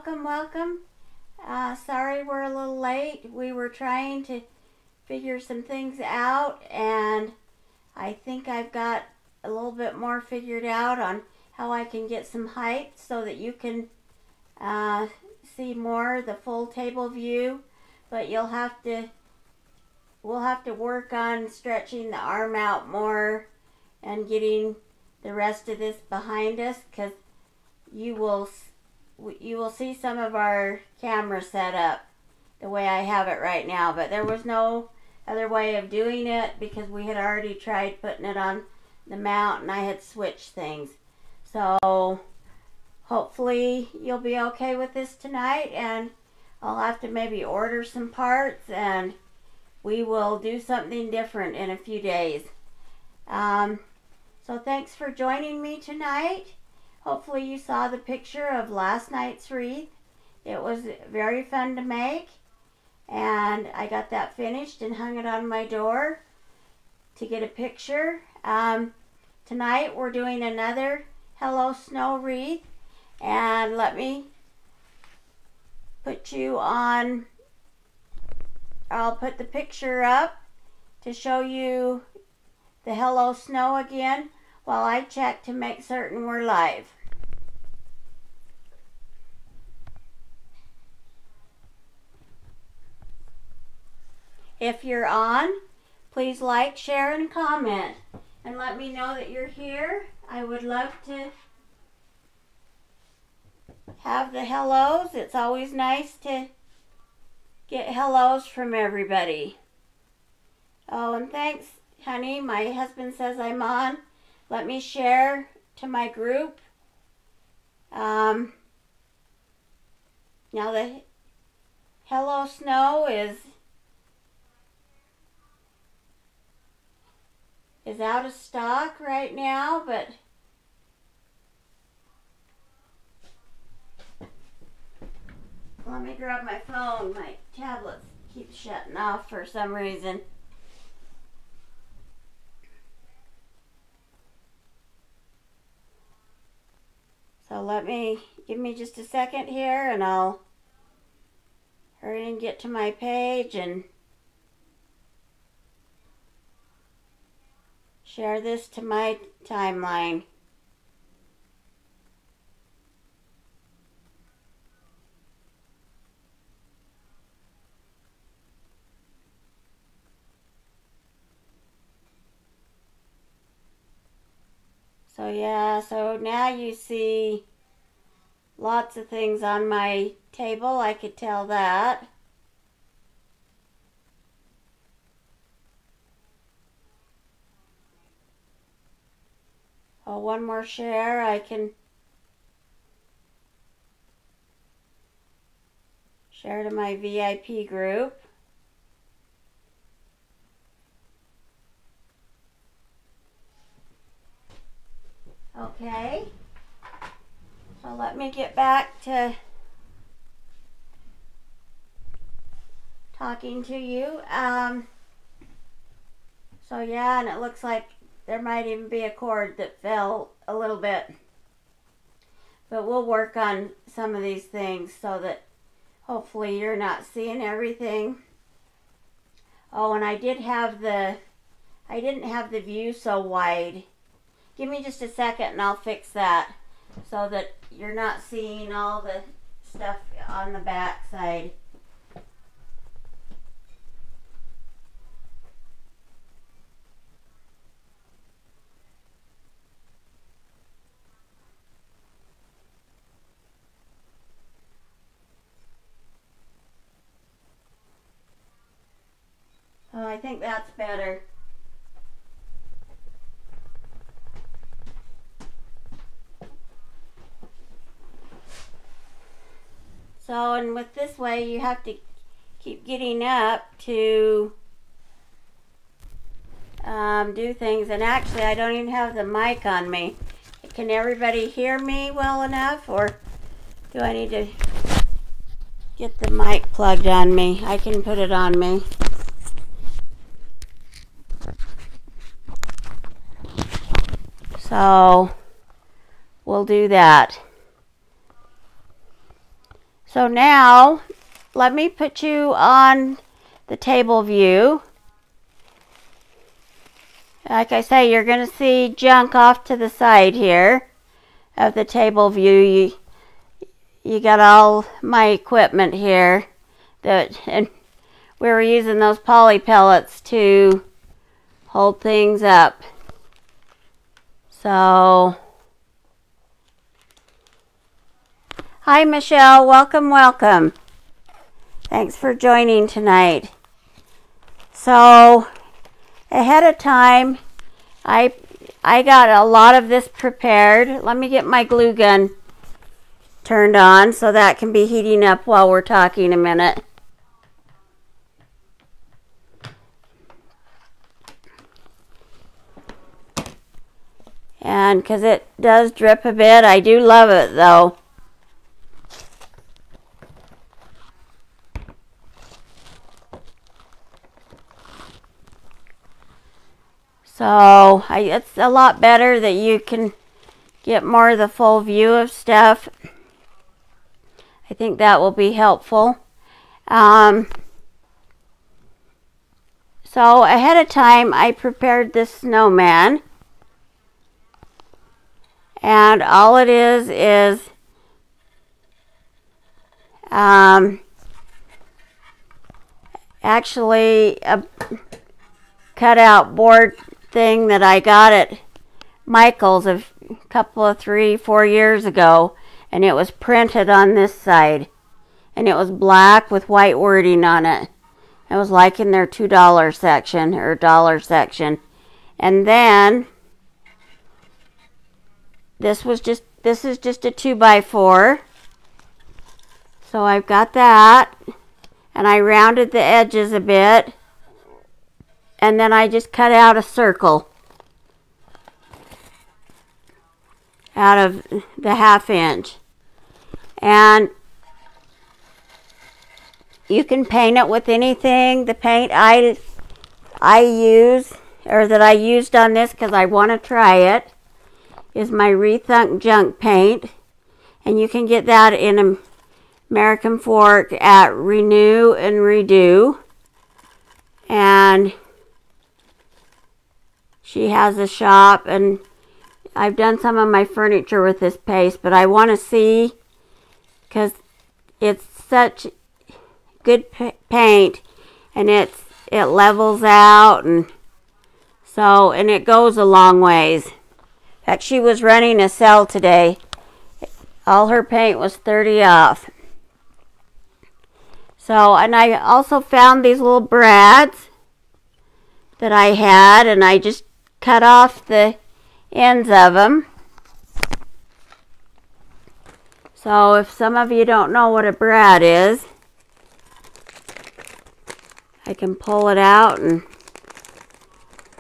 welcome, welcome. Sorry we're a little late. We were trying to figure some things out, and I think I've got a little bit more figured out on how I can get some height so that you can see more the full table view. But we'll have to work on stretching the arm out more and getting the rest of this behind us, because you will see some of our camera setup the way I have it right now, but there was no other way of doing it because we had already tried putting it on the mount and I had switched things. So hopefully you'll be okay with this tonight, and I'll have to maybe order some parts and we will do something different in a few days. So thanks for joining me tonight. Hopefully you saw the picture of last night's wreath. It was very fun to make, and I got that finished and hung it on my door to get a picture. Tonight we're doing another Hello Snow wreath, and let me put you on, I'll put the picture up to show you the Hello Snow again while I check to make certain we're live. If you're on, please like, share, and comment, and let me know that you're here. I would love to have the hellos. It's always nice to get hellos from everybody. Oh, and thanks, honey. My husband says I'm on. Let me share to my group. Now the Hello Snow is out of stock right now, but let me grab my phone. My tablet keeps shutting off for some reason. So give me just a second here and I'll hurry and get to my page and share this to my timeline. So yeah, so now you see lots of things on my table. I could tell that. Oh, one more share. I can share to my VIP group. Okay, so let me get back to talking to you. So yeah, and it looks like there might even be a cord that fell a little bit. But we'll work on some of these things so that hopefully you're not seeing everything. Oh, and I didn't have the view so wide. Give me just a second and I'll fix that so that you're not seeing all the stuff on the back side. Oh, I think that's better. So, and with this way, you have to keep getting up to do things. And actually, I don't even have the mic on me. Can everybody hear me well enough, or do I need to get the mic plugged on me? I can put it on me. So we'll do that. So now, let me put you on the table view. Like I say, you're going to see junk off to the side here of the table view. You got all my equipment here, and we were using those poly pellets to hold things up. So, hi Michelle, welcome, welcome. Thanks for joining tonight. So, ahead of time, I got a lot of this prepared. Let me get my glue gun turned on so that can be heating up while we're talking a minute. And because it does drip a bit, I do love it though. So it's a lot better that you can get more of the full view of stuff. I think that will be helpful. So ahead of time, I prepared this snowman. And all it is actually a cutout board thing that I got at Michael's a couple of 3-4 years ago, and it was printed on this side, and it was black with white wording on it. It was like in their $2 section or dollar section. And then this is just a 2x4. So I've got that, and I rounded the edges a bit, and then I just cut out a circle out of the 1/2 inch. And you can paint it with anything. The paint I use, or that I used on this because I want to try it, is my Rethunk Junk paint. And you can get that in American Fork at Renew and Redo. And she has a shop, and I've done some of my furniture with this paste, but I want to see, because it's such good paint, and it levels out, and so, and it goes a long ways. In fact, she was running a sale today. All her paint was 30 off. So, and I also found these little brads that I had, and I just cut off the ends of them. So if some of you don't know what a brad is, I can pull it out, and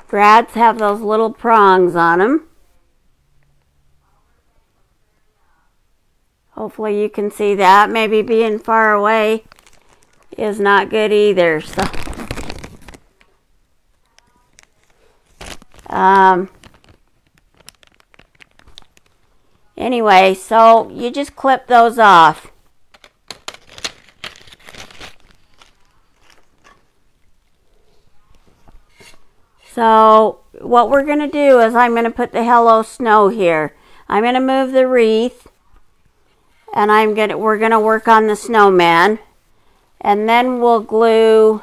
brads have those little prongs on them. Hopefully you can see that. Maybe being far away is not good either. So anyway, so you just clip those off. So what we're going to do is I'm going to put the Hello Snow here. I'm going to move the wreath, and we're going to work on the snowman, and then we'll glue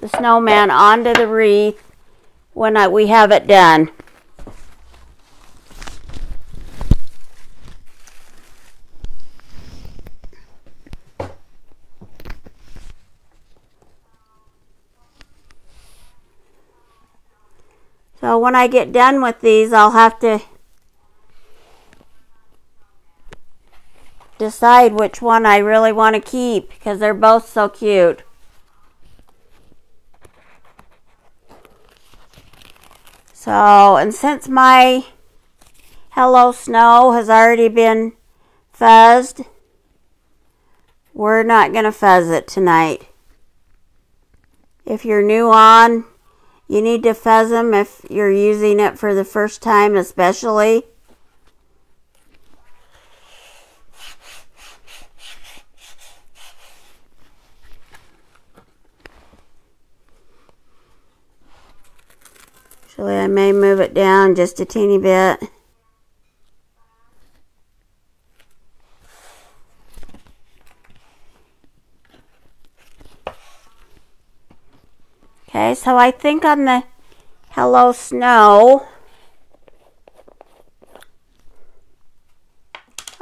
the snowman onto the wreath when we have it done. So when I get done with these, I'll have to decide which one I really want to keep, because they're both so cute. So, and since my Hello Snow has already been fuzzed, we're not going to fuzz it tonight. If you're new on, you need to fuzz them if you're using it for the first time especially. Actually, I may move it down just a teeny bit. Okay, so I think on the Hello Snow,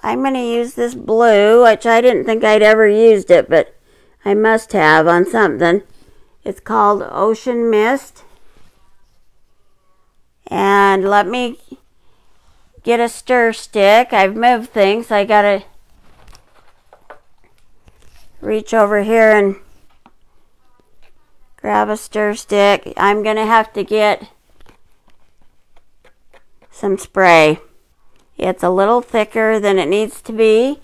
I'm going to use this blue, which I didn't think I'd ever used it, but I must have on something. It's called Ocean Mist. And let me get a stir stick. I've moved things, so I got to reach over here and grab a stir stick. I'm going to have to get some spray. It's a little thicker than it needs to be.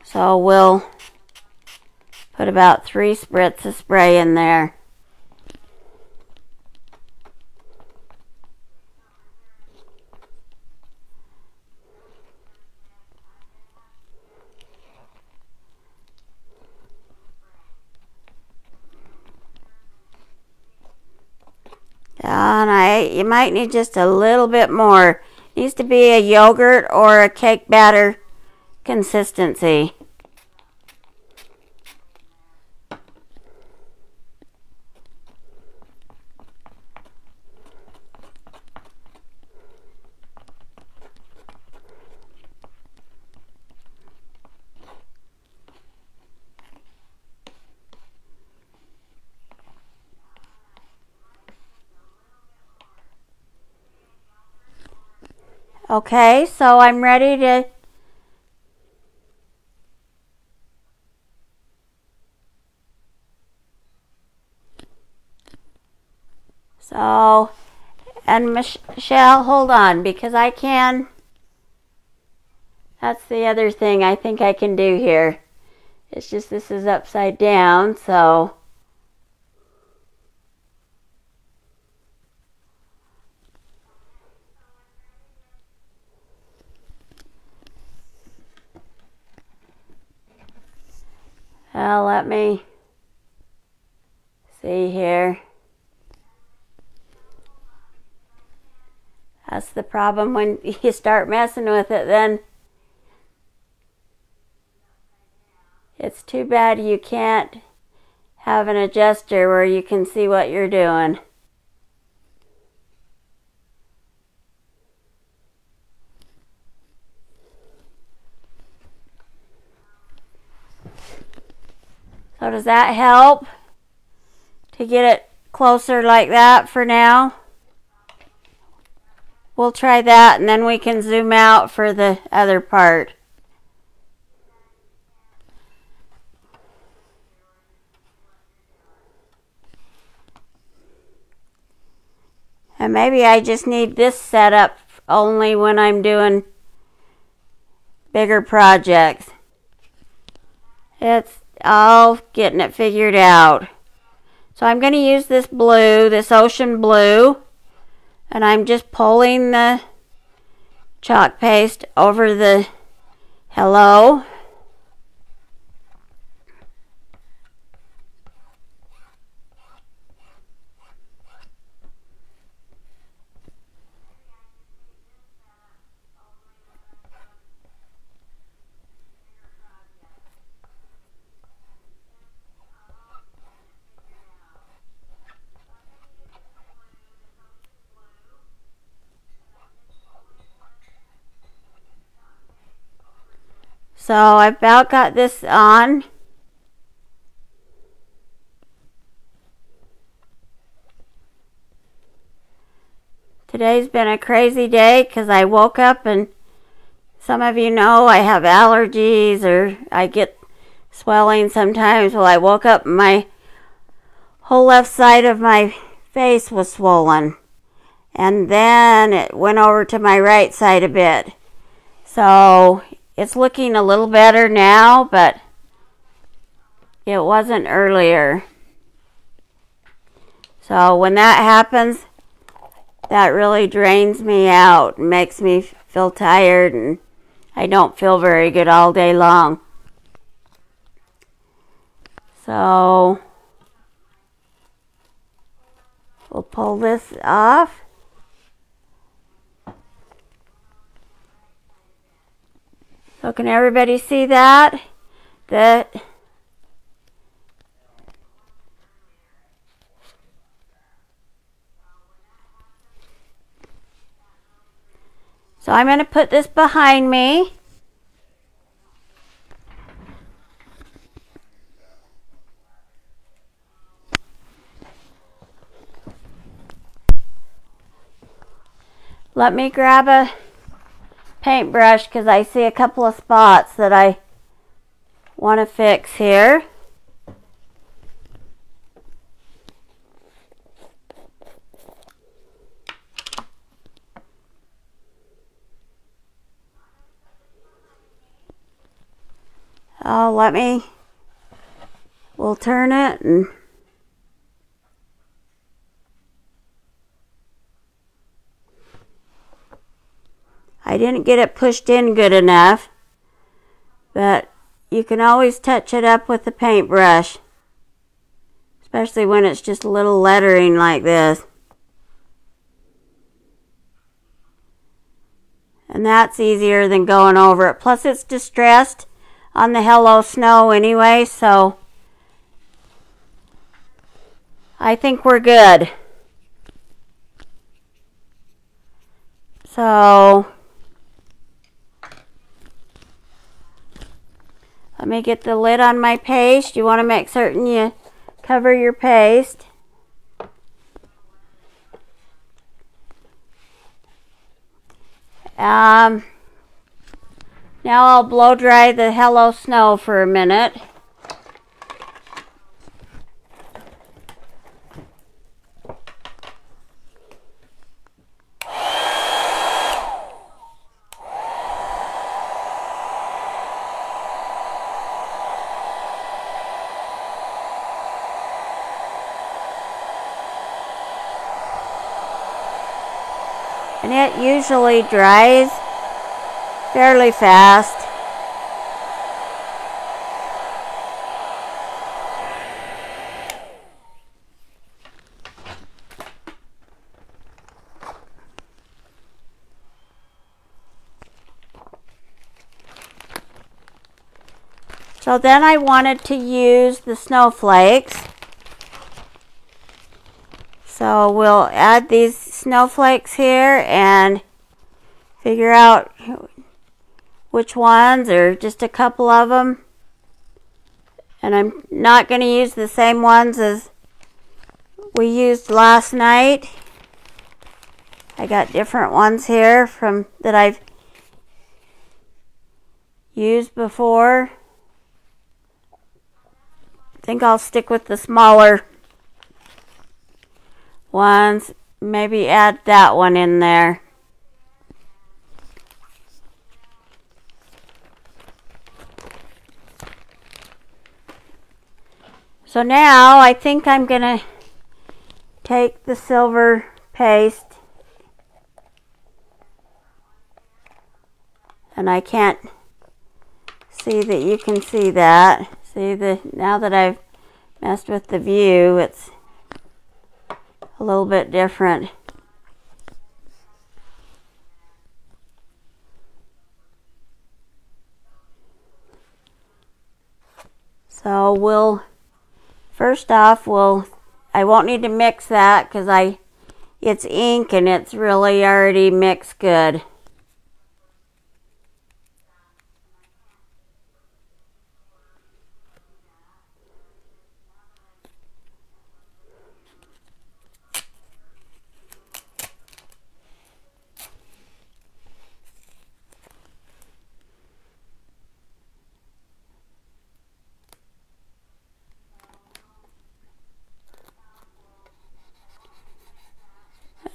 So we'll put about 3 spritz of spray in there. And you might need just a little bit more. It needs to be a yogurt or a cake batter consistency. Okay, so I'm ready to and Michelle, hold on, because I can, that's the other thing I think I can do here. It's just this is upside down, so let me see here. That's the problem when you start messing with it, then it's too bad you can't have an adjuster where you can see what you're doing. So does that help to get it closer like that for now? We'll try that and then we can zoom out for the other part. And maybe I just need this set up only when I'm doing bigger projects. It's all getting it figured out. So I'm going to use this blue, this ocean blue, and I'm just pulling the chalk paste over the hello. So I've about got this on. Today's been a crazy day because I woke up and some of you know I have allergies or I get swelling sometimes. Well, I woke up and my whole left side of my face was swollen. And then it went over to my right side a bit. So it's looking a little better now, but it wasn't earlier. So when that happens, that really drains me out and makes me feel tired, and I don't feel very good all day long. So we'll pull this off. So can everybody see that? So I'm going to put this behind me. Let me grab a paintbrush because I see a couple of spots that I want to fix here. Oh, we'll turn it and I didn't get it pushed in good enough, but you can always touch it up with the paintbrush, especially when it's just a little lettering like this. And that's easier than going over it. Plus it's distressed on the Hello Snow anyway, so I think we're good. So let me get the lid on my paste. You want to make certain you cover your paste. Now I'll blow dry the Hello Snow for a minute. And it usually dries fairly fast. So then I wanted to use the snowflakes. So we'll add these snowflakes here and figure out which ones, or just a couple of them. And I'm not going to use the same ones as we used last night. I got different ones here that I've used before. I think I'll stick with the smaller ones. Maybe add that one in there. So now I think I'm going to take the silver paste, and I can't see that you can see that. See, now that I've messed with the view, it's a little bit different. So first off, I won't need to mix that because it's ink and it's really already mixed good.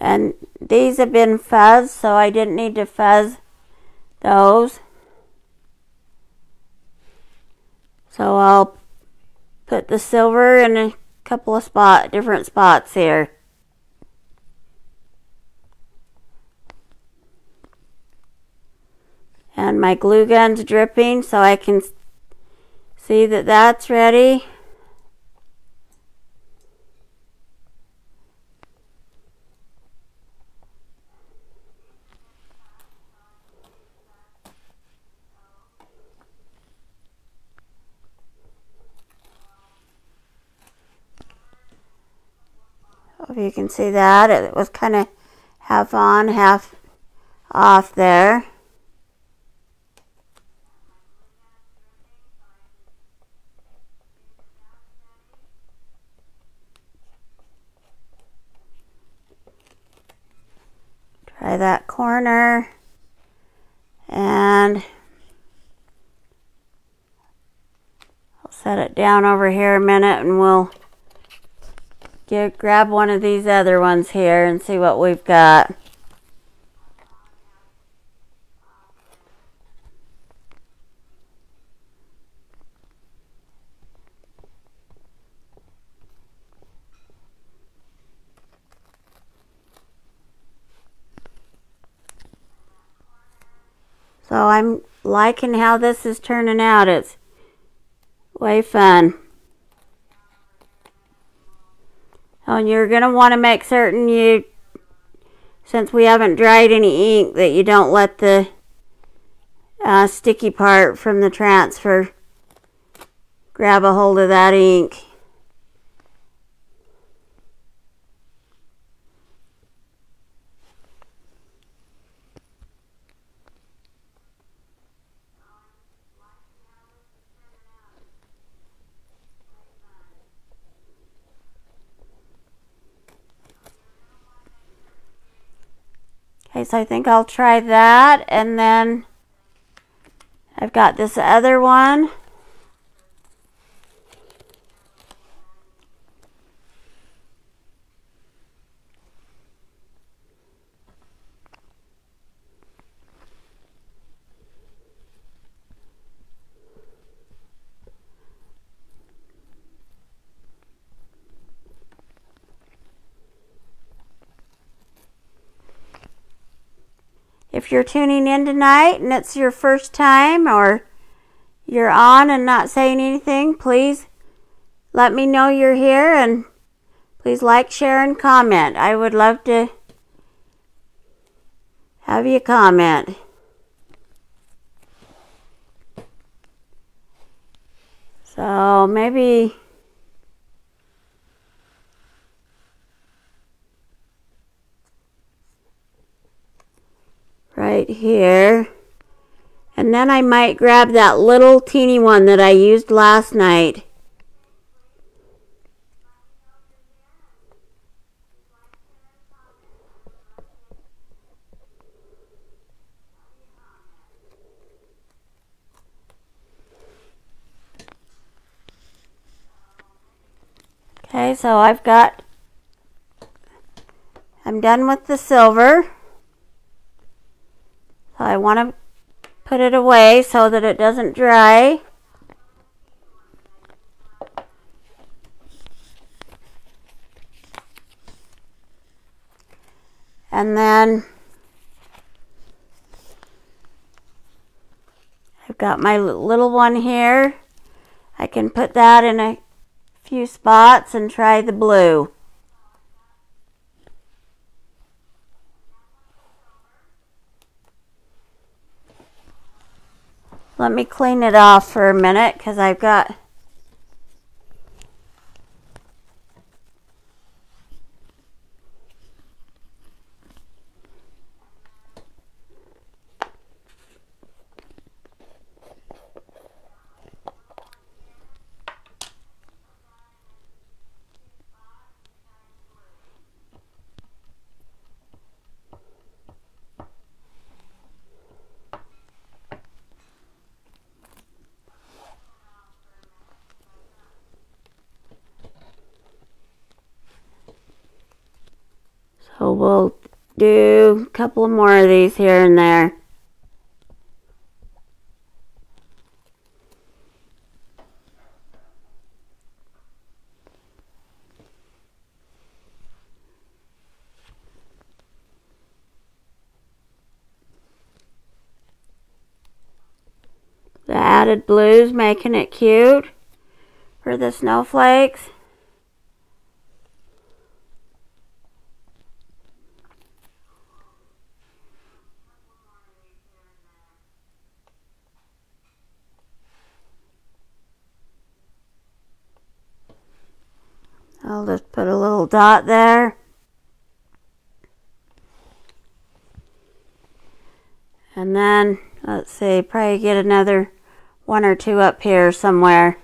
And these have been fuzzed, so I didn't need to fuzz those. So I'll put the silver in a couple of different spots here. And my glue gun's dripping, so I can see that that's ready. If you can see that, it was kind of half on, half off there. Try that corner, and I'll set it down over here a minute, and we'll grab one of these other ones here and see what we've got. So I'm liking how this is turning out. It's way fun. And you're going to want to make certain since we haven't dried any ink, that you don't let the sticky part from the transfer grab a hold of that ink. Okay, so I think I'll try that, and then I've got this other one. If you're tuning in tonight and it's your first time, or you're on and not saying anything, please let me know you're here, and please like, share, and comment. I would love to have you comment. So maybe right here, and then I might grab that little teeny one that I used last night. Okay, so I'm done with the silver. So I want to put it away so that it doesn't dry. And then I've got my little one here. I can put that in a few spots and try the blue. Let me clean it off for a minute, because I've got so we'll do a couple more of these here and there. The added blues making it cute for the snowflakes. I'll just put a little dot there. And then, let's see, probably get another one or two up here somewhere.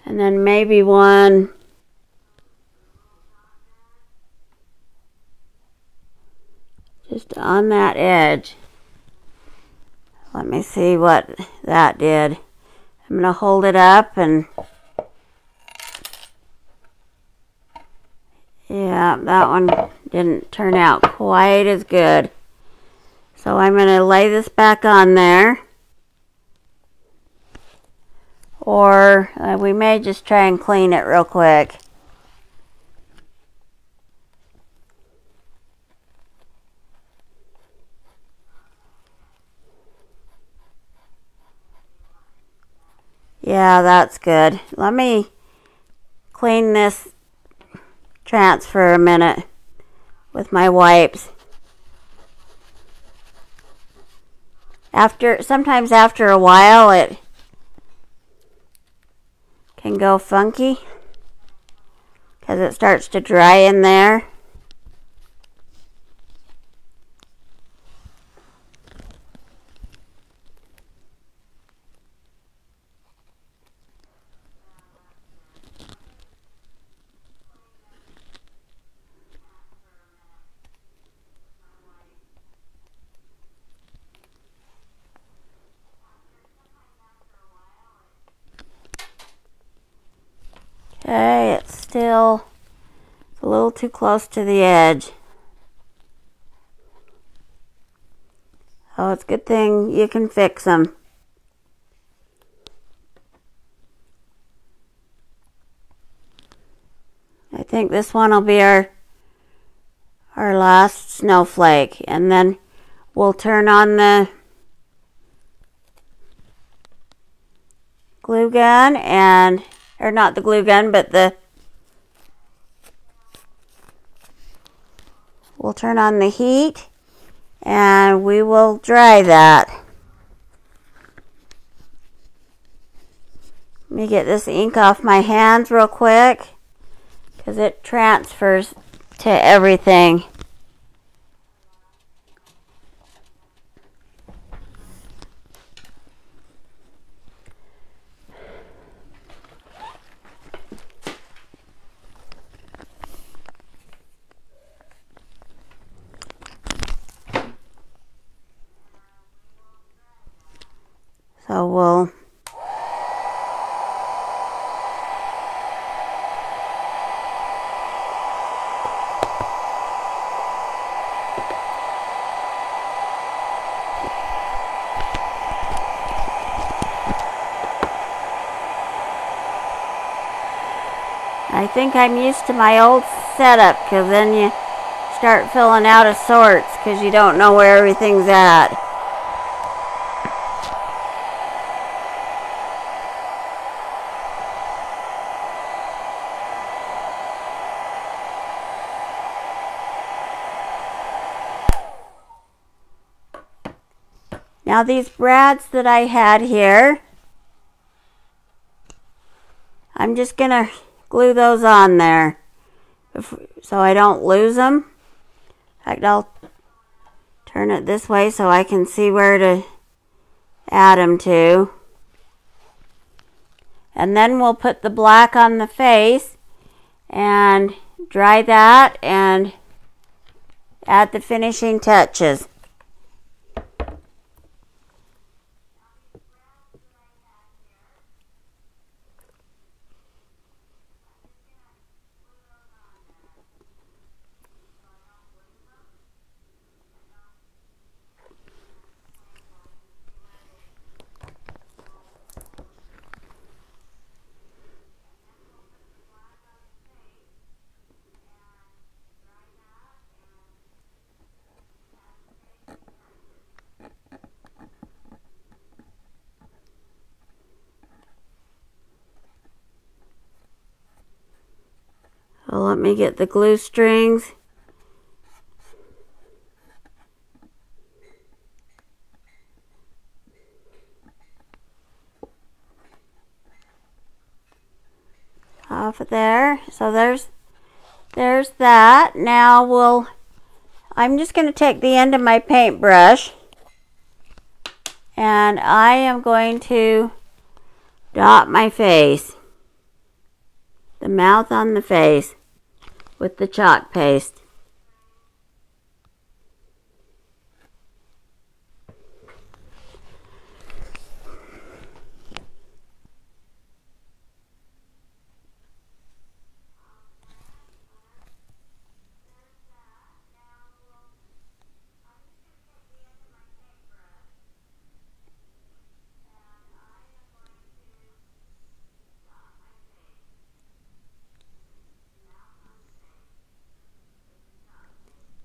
And then maybe one just on that edge. Let me see what that did. I'm going to hold it up and yeah, that one didn't turn out quite as good. So I'm going to lay this back on there. Or we may just try and clean it real quick. Yeah, that's good. Let me clean this transfer a minute with my wipes. Sometimes after a while it can go funky because it starts to dry in there. Okay, it's still a little too close to the edge. Oh, it's a good thing you can fix them. I think this one will be our last snowflake, and then we'll turn on the glue gun and, or not the glue gun, but we'll turn on the heat and we will dry that. Let me get this ink off my hands real quick because it transfers to everything. So we'll I think I'm used to my old setup because then you start filling out of sorts because you don't know where everything's at. Now these brads that I had here, I'm just going to glue those on there so I don't lose them. In fact, I'll turn it this way so I can see where to add them to. And then we'll put the black on the face and dry that and add the finishing touches. So let me get the glue strings. off of there. So there's that. Now I'm just going to take the end of my paintbrush and I am going to dot my face, the mouth on the face, with the chalk paste.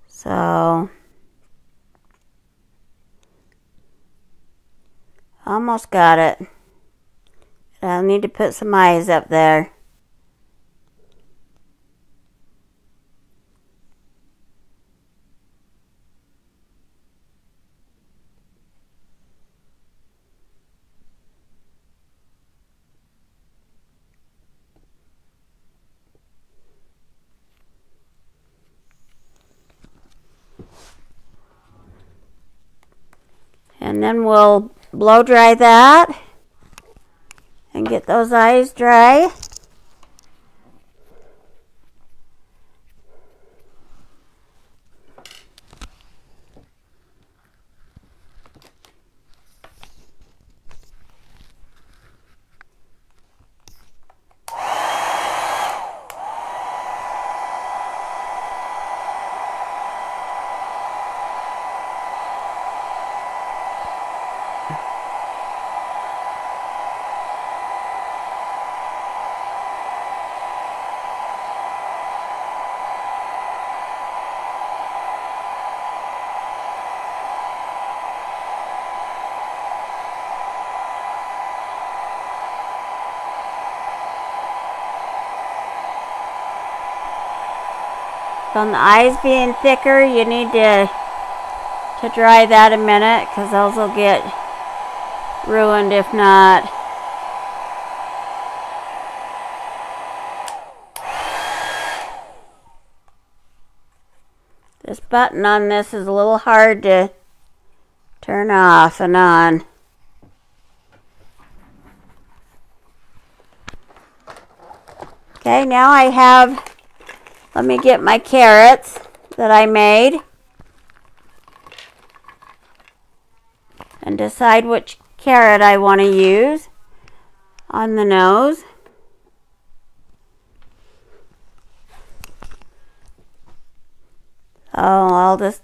So, almost got it. I'll need to put some eyes up there. And then we'll blow dry that and get those eyes dry. On the eyes being thicker, you need to dry that a minute because those will get ruined if not. This button on this is a little hard to turn off and on. Okay, now I have, let me get my carrots that I made and decide which carrot I want to use on the nose. Oh, I'll just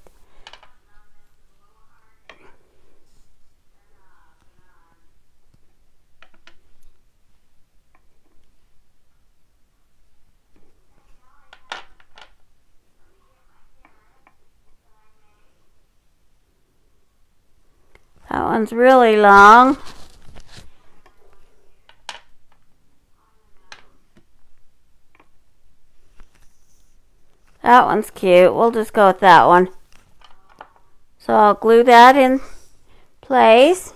that one's really long. That one's cute. We'll just go with that one. So I'll glue that in place.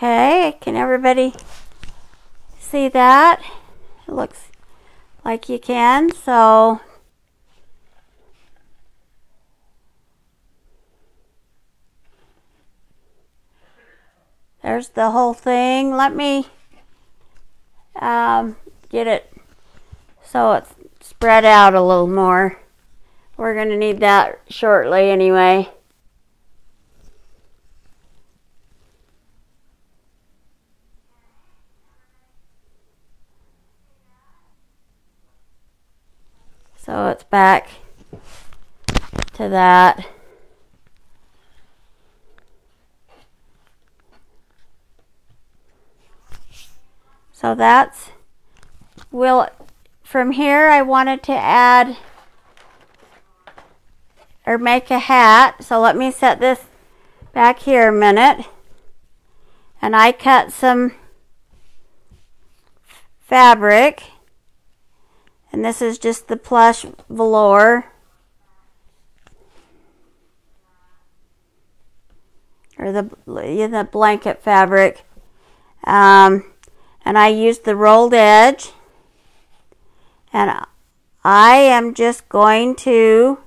Okay, can everybody see that? It looks like you can, so there's the whole thing. Let me get it so it's spread out a little more. We're going to need that shortly anyway. So it's back to that. So that's, from here I wanted to add or make a hat. So let me set this back here a minute. And I cut some fabric. And this is just the plush velour. Or the blanket fabric. And I used the rolled edge. And I am just going to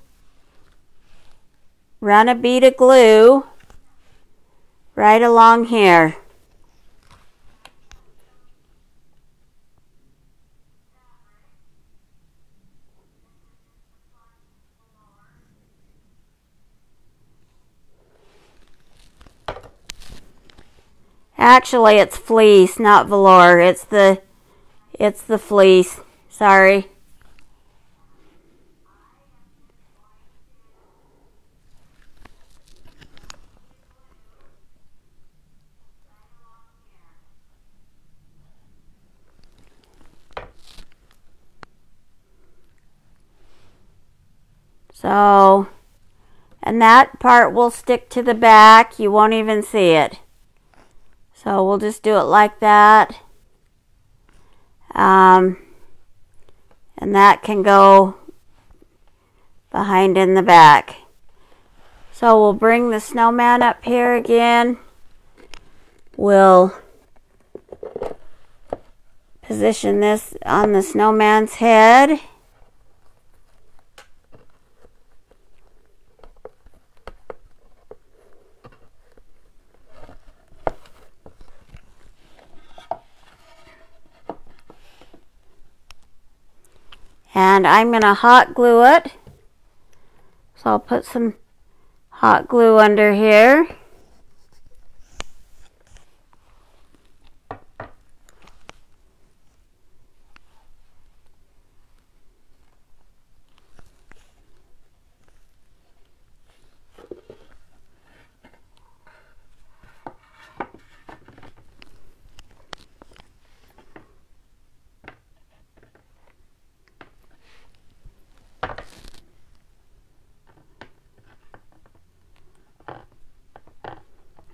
run a bead of glue right along here. Actually, it's fleece, not velour. It's the fleece. Sorry. So, and that part will stick to the back. You won't even see it. So we'll just do it like that. And that can go behind in the back. So we'll bring the snowman up here again. We'll position this on the snowman's head. And I'm going to hot glue it. So I'll put some hot glue under here.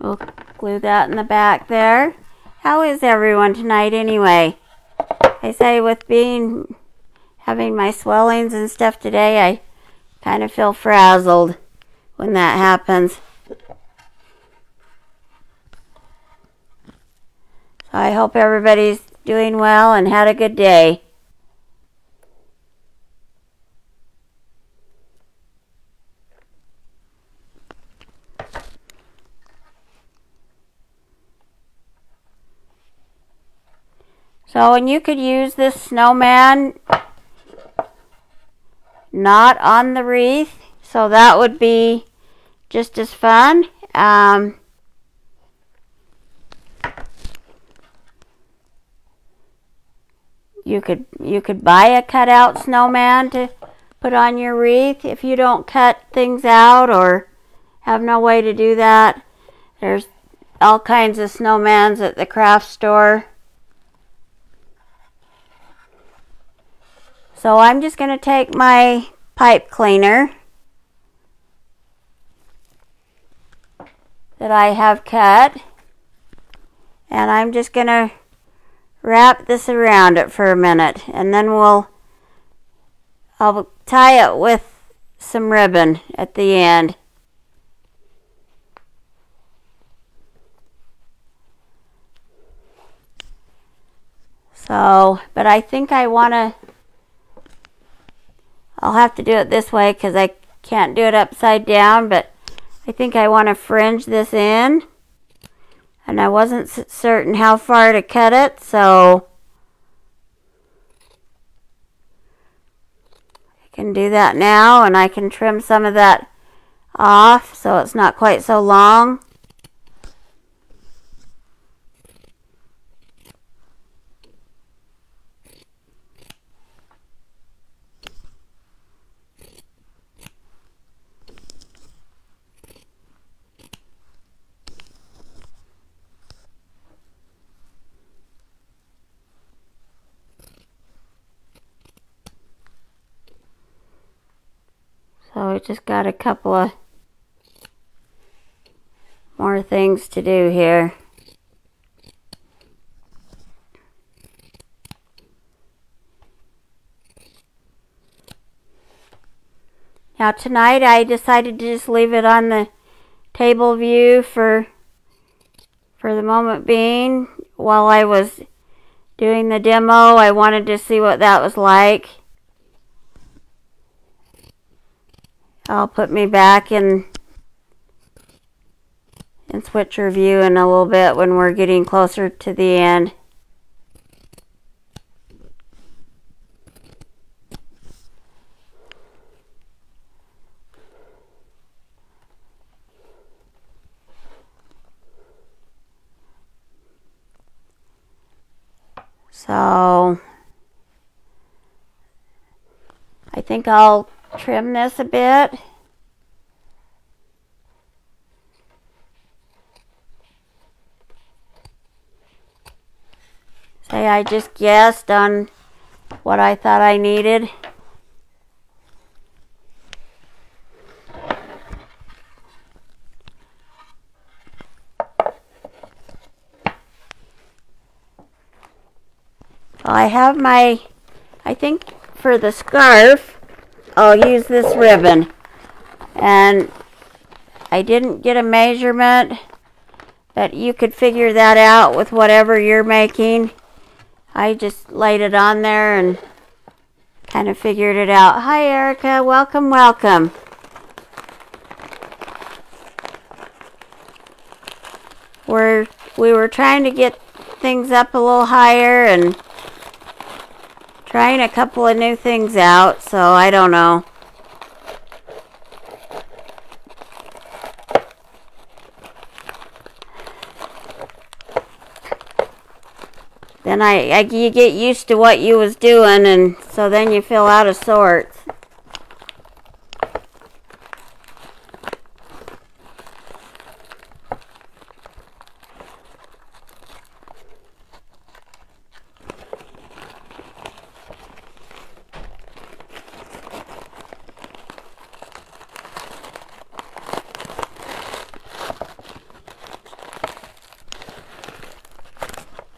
We'll glue that in the back there. How is everyone tonight anyway? I say with having my swellings and stuff today, I kind of feel frazzled when that happens. So I hope everybody's doing well and had a good day. So, and you could use this snowman not on the wreath, so that would be just as fun. You could buy a cutout snowman to put on your wreath if you don't cut things out or have no way to do that. There's all kinds of snowmans at the craft store. So I'm just going to take my pipe cleaner that I have cut, and I'm just going to wrap this around it for a minute, and then I'll tie it with some ribbon at the end. So, but I think I'll have to do it this way because I can't do it upside down, but I think I want to fringe this in. And I wasn't certain how far to cut it, so I can do that now, and I can trim some of that off so it's not quite so long. So we just got a couple of more things to do here. Now tonight I decided to just leave it on the table view for the moment being. While I was doing the demo, I wanted to see what that was like. I'll put me back in switcher view in a little bit when we're getting closer to the end. So I think I'll trim this a bit. Say I just guessed on what I thought I needed. I have my, I think for the scarf, I'll use this ribbon. And I didn't get a measurement, but you could figure that out with whatever you're making. I just laid it on there and kind of figured it out. Hi Erica, welcome, welcome. We were trying to get things up a little higher and trying a couple of new things out, so I don't know. Then you get used to what you was doing, and so then you feel out of sorts.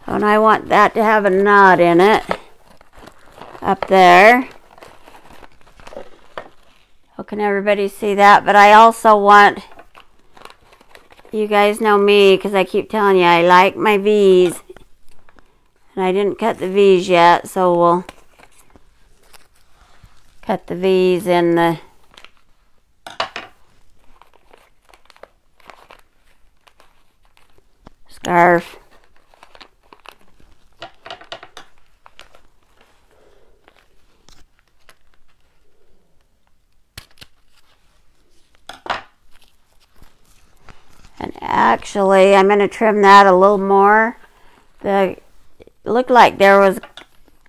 And I want that to have a knot in it up there. Oh, can everybody see that? But I also want, you guys know me because I keep telling you I like my V's. And I didn't cut the V's yet, so we'll cut the V's in the scarf. And actually, I'm going to trim that a little more. It looked like there was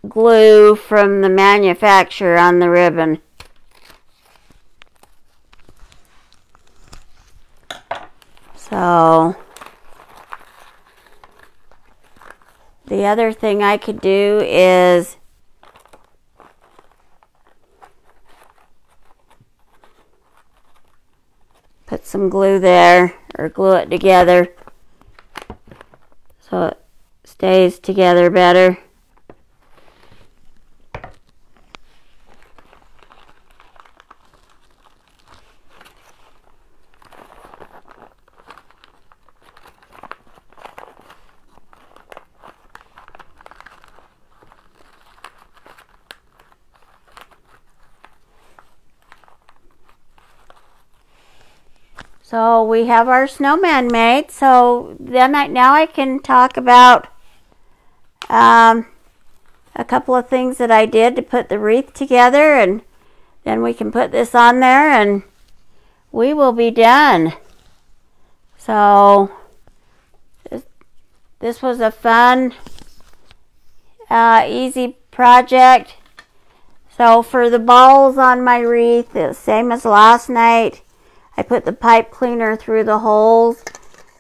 glue from the manufacturer on the ribbon. So, the other thing I could do is put some glue there, or glue it together so it stays together better. So we have our snowman made. So then now I can talk about a couple of things that I did to put the wreath together, and then we can put this on there and we will be done. So this was a fun, easy project. So for the balls on my wreath, the same as last night, I put the pipe cleaner through the holes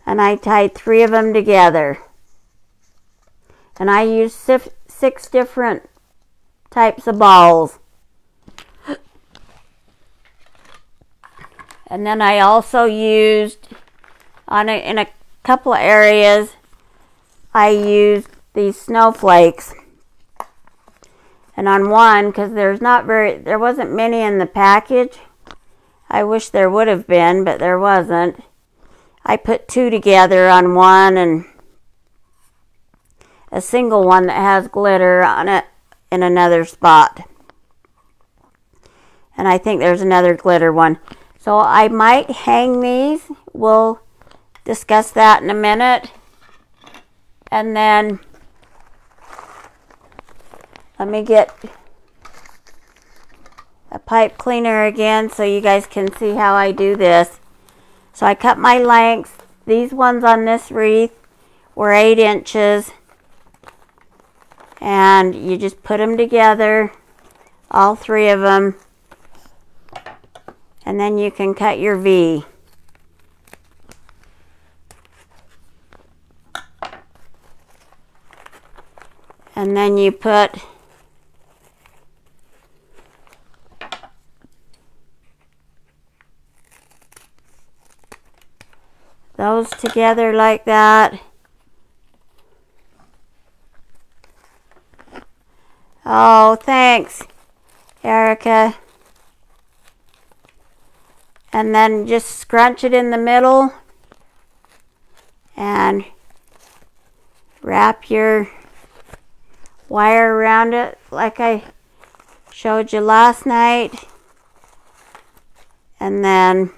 and I tied 3 of them together. And I used 6 different types of balls. And then I also used, in a couple of areas, I used these snowflakes. And on one, because there wasn't many in the package. I wish there would have been, but there wasn't. I put 2 together on one and a single one that has glitter on it in another spot. And I think there's another glitter one. So I might hang these. We'll discuss that in a minute. And then let me get a pipe cleaner again so you guys can see how I do this. So I cut my lengths. These ones on this wreath were 8 inches. And you just put them together, all 3 of them. And then you can cut your V. And then you put those together like that. Oh, thanks, Erica. And then just scrunch it in the middle and wrap your wire around it like I showed you last night. And then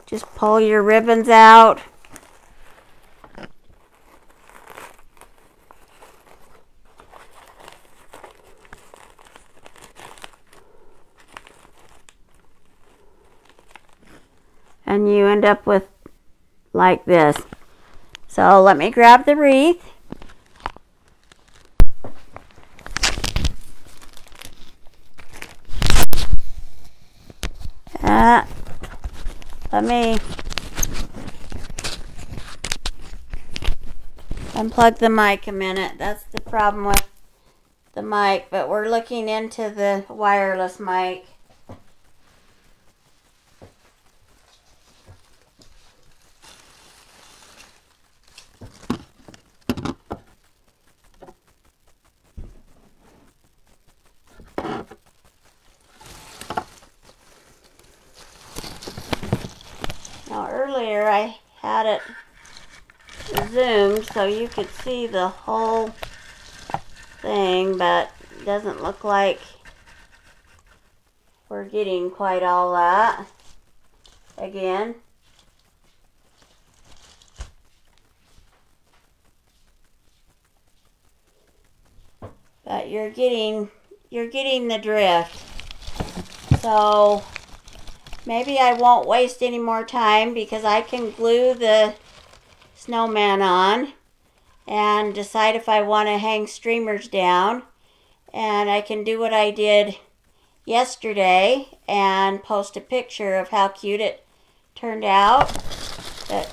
just pull your ribbons out. And you end up with like this. So let me grab the wreath. Let me unplug the mic a minute. That's the problem with the mic, but we're looking into the wireless mic. Now earlier I had it zoomed so you could see the whole thing, but it doesn't look like we're getting quite all that again. But you're getting the drift. So maybe I won't waste any more time because I can glue the snowman on and decide if I want to hang streamers down. And I can do what I did yesterday and post a picture of how cute it turned out. But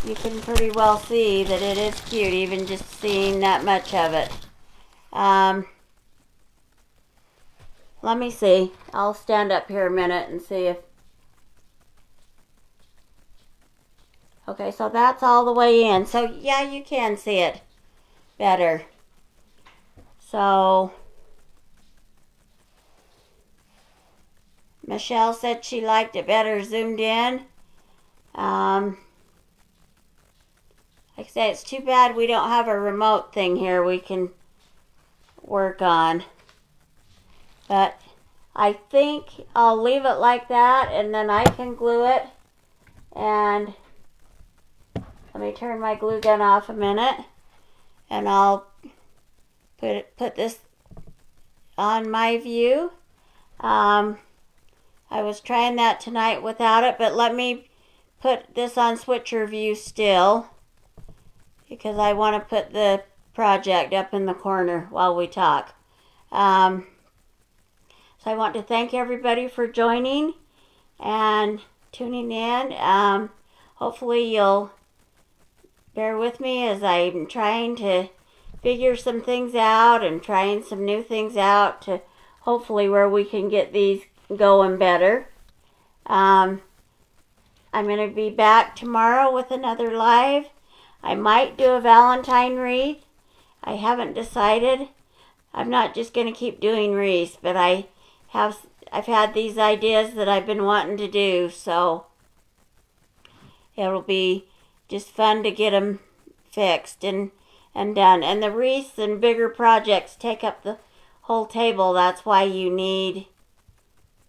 you can pretty well see that it is cute, even just seeing that much of it. Let me see. I'll stand up here a minute and see if... Okay, so that's all the way in. So, yeah, you can see it better. So, Michelle said she liked it better zoomed in. Like I say, it's too bad we don't have a remote thing here we can work on. But I think I'll leave it like that and then I can glue it. And let me turn my glue gun off a minute. And I'll put this on my view. I was trying that tonight without it, but let me put this on switcher view still, because I want to put the project up in the corner while we talk. So I want to thank everybody for joining and tuning in. Hopefully you'll bear with me as I'm trying to figure some things out and trying some new things out to hopefully where we can get these going better. I'm going to be back tomorrow with another live. I might do a Valentine wreath. I haven't decided. I'm not just going to keep doing wreaths, but I've had these ideas that I've been wanting to do, so it'll be just fun to get them fixed and done. And the wreaths and bigger projects take up the whole table. That's why you need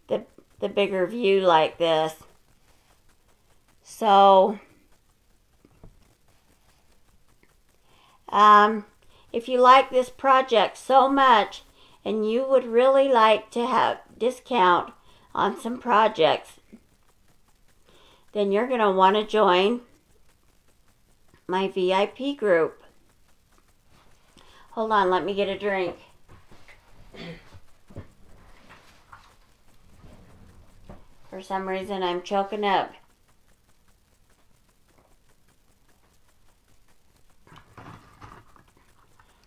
the bigger view like this. So if you like this project so much and you would really like to have discount on some projects, then you're going to want to join my VIP group. Hold on, let me get a drink. For some reason I'm choking up.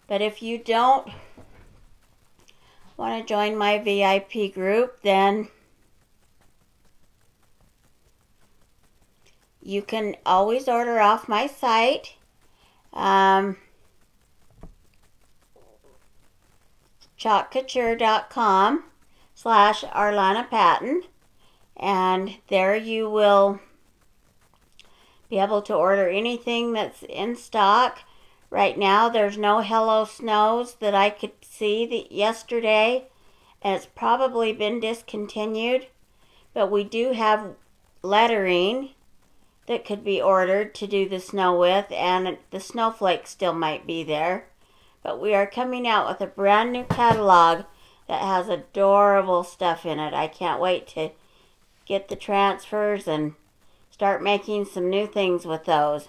But if you don't want to join my VIP group, then you can always order off my site. ChalkCouture.com/ArlanaPatton, and there you will be able to order anything that's in stock. Right now there's no Hello Snows that I could see yesterday, and it's probably been discontinued, but we do have lettering that could be ordered to do the snow with, and the snowflakes still might be there. But we are coming out with a brand new catalog that has adorable stuff in it. I can't wait to get the transfers and start making some new things with those.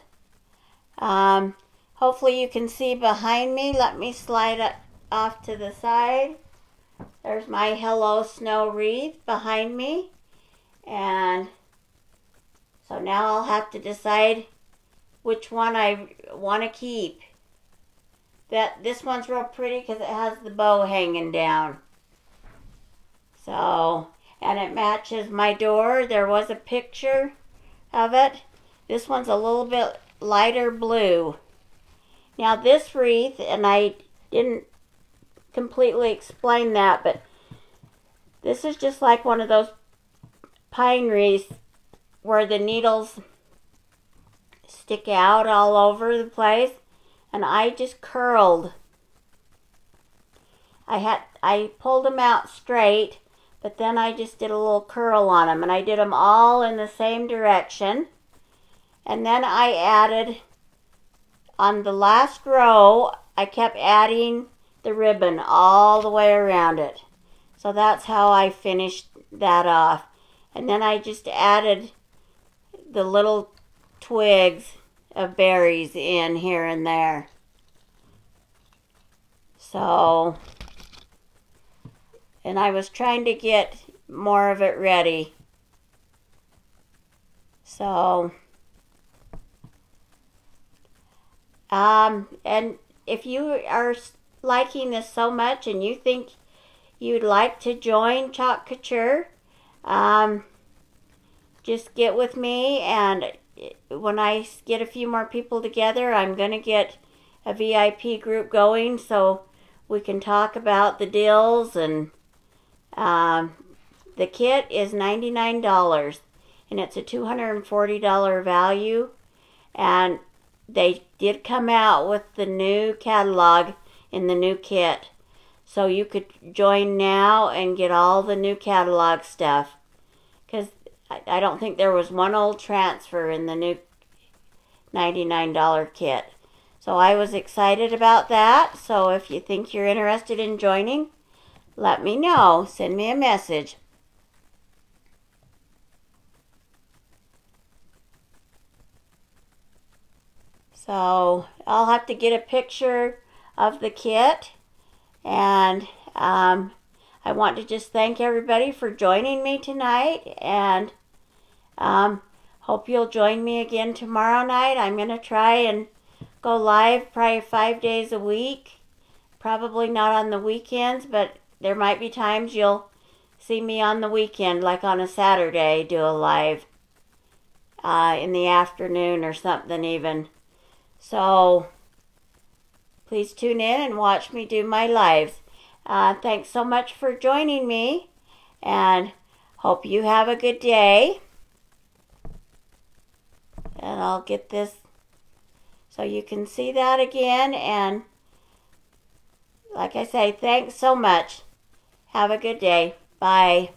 Hopefully you can see behind me. Let me slide it off to the side. There's my Hello Snow wreath behind me. And so now I'll have to decide which one I want to keep. This one's real pretty because it has the bow hanging down. So, and it matches my door. There was a picture of it. This one's a little bit lighter blue. Now this wreath, and I didn't completely explain that, but this is just like one of those pine wreaths where the needles stick out all over the place, and I just curled. I pulled them out straight, but then I just did a little curl on them, and I did them all in the same direction. And then I added, on the last row, I kept adding the ribbon all the way around it. So that's how I finished that off. And then I just added the little twigs of berries in here and there. So, and I was trying to get more of it ready. So, and if you are liking this so much and you think you'd like to join Chalk Couture, just get with me, and when I get a few more people together, I'm going to get a VIP group going so we can talk about the deals. And the kit is $99, and it's a $240 value, and they did come out with the new catalog in the new kit, so you could join now and get all the new catalog stuff, because I don't think there was one old transfer in the new $99 kit. So I was excited about that. So if you think you're interested in joining, let me know. Send me a message. So I'll have to get a picture of the kit, and I want to just thank everybody for joining me tonight, and hope you'll join me again tomorrow night. I'm going to try and go live probably 5 days a week, probably not on the weekends, but there might be times you'll see me on the weekend, like on a Saturday, do a live in the afternoon or something even. So please tune in and watch me do my lives. Thanks so much for joining me, and hope you have a good day. And I'll get this so you can see that again. And like I say, thanks so much. Have a good day. Bye.